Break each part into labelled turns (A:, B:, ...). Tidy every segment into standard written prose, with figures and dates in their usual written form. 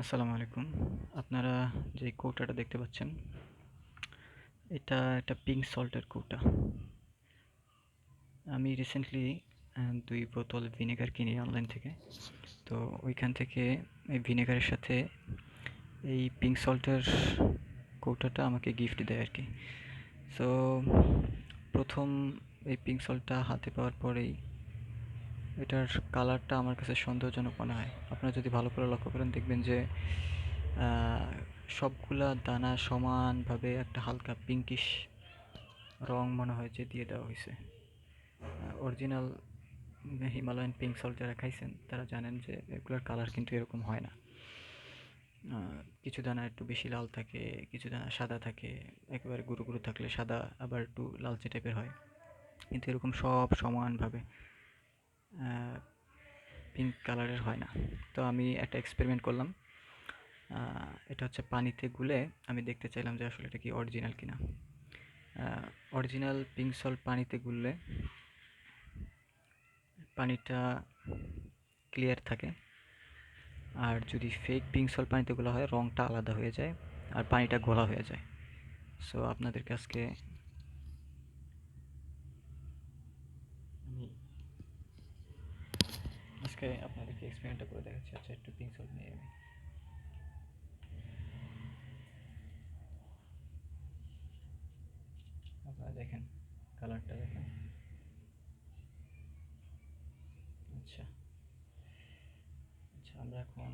A: আসসালামু আলাইকুম। আপনারা যে কৌটাটা দেখতে পাচ্ছেন, এটা একটা পিঙ্ক সল্টের কৌটা। আমি রিসেন্টলি ২ বোতল ভিনেগার কিনি অনলাইন থেকে। তো ওইখান থেকে এই ভিনেগারের সাথে এই পিঙ্ক সল্টের কৌটাটা আমাকে গিফট দেয় আরকি। সো ১ম এই পিঙ্ক সল্টটা হাতে পাওয়ার পরেই এটার কালারটা আমার কাছে সন্দেহজনক মনে হয়। আপনারা যদি ভালো করে লক্ষ্য করেন দেখবেন যে আ সবগুলা দানা সমানভাবে একটা হালকা পিঙ্কিশ রং মনে হয় যে দিয়ে দেওয়া হয়েছে। অরিজিনাল হিমালয়ান পিঙ্ক সল্ট যারা খাইছেন তারা জানেন যে এগুলোর কালার কিন্তু এরকম হয় না। কিছু দানা একটু বেশি লাল থাকে, কিছু দানা সাদা থাকে, একেবারে গুঁড়ো গুঁড়ো থাকলে সাদা আবার একটু লালচে টাইপের হয়, কিন্তু এরকম সব সমানভাবে পিঙ্ক কালারের হয় না। তো আমি একটা এক্সপেরিমেন্ট করলাম। এটা হচ্ছে পানিতে গুলে আমি দেখতে চাইলাম যে আসলে এটা কি অরিজিনাল কিনা। অরিজিনাল পিঙ্ক সল্ট পানিতে গুললে পানিটা ক্লিয়ার থাকে, আর যদি ফেক পিঙ্ক সল্ট পানিতে গোলা হয় রঙটা আলাদা হয়ে যায় আর পানিটা ঘোলা হয়ে যায়। সো আপনাদেরকে আমি আজকে আপনাদেরকে এক্সপেরিমেন্টটা করে দেখাচ্ছি। আচ্ছা, একটু পিঙ্ক সল্ট নিয়ে আমি, আপনারা দেখেন, কালারটা দেখেন। আচ্ছা আচ্ছা, আমরা এখন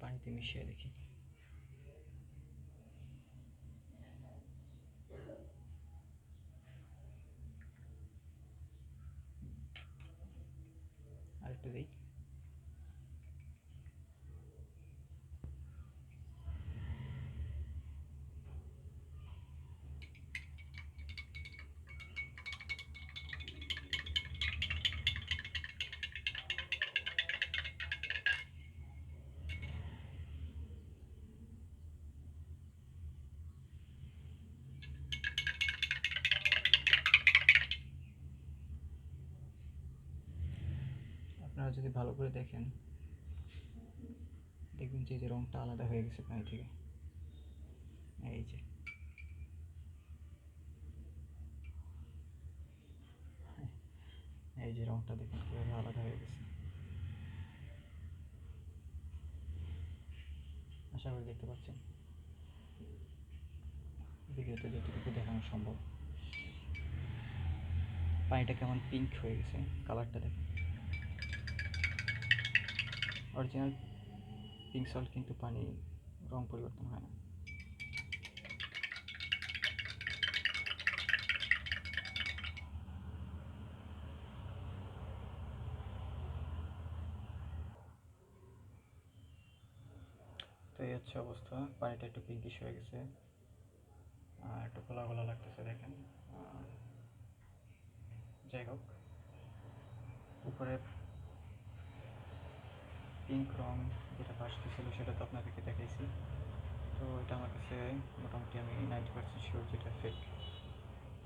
A: পানিতে মিশিয়ে দেখি। আর একটু দিই। আপনারা যদি ভালো করে দেখেন দেখবেন যে যে রঙটা আলাদা হয়ে গেছে পানি থেকে। এই যে, এই যে রঙটা দেখুন কীভাবে আলাদা হয়ে গেছে। আশা করি দেখতে পাচ্ছেন ভিডিওতে যতটুকু দেখানো সম্ভব। পানিটা কেমন পিঙ্ক হয়ে গেছে, কালারটা দেখুন। অরিজিনাল পিঙ্ক সল্ট কিন্তু পানি রং পরিবর্তন হয় না। তো এই হচ্ছে অবস্থা, পানিটা একটু পিঙ্কিশ হয়ে গেছে আর একটু ঘোলা ঘোলা লাগতেছে দেখেন। যাই হোক, উপরে পিঙ্ক রং যেটা ভাসতেছিল সেটা তো আপনাদেরকে দেখাইছি। তো এটা আমার কাছে মোটামুটি আমি 90% শিওর যেটা ফেক।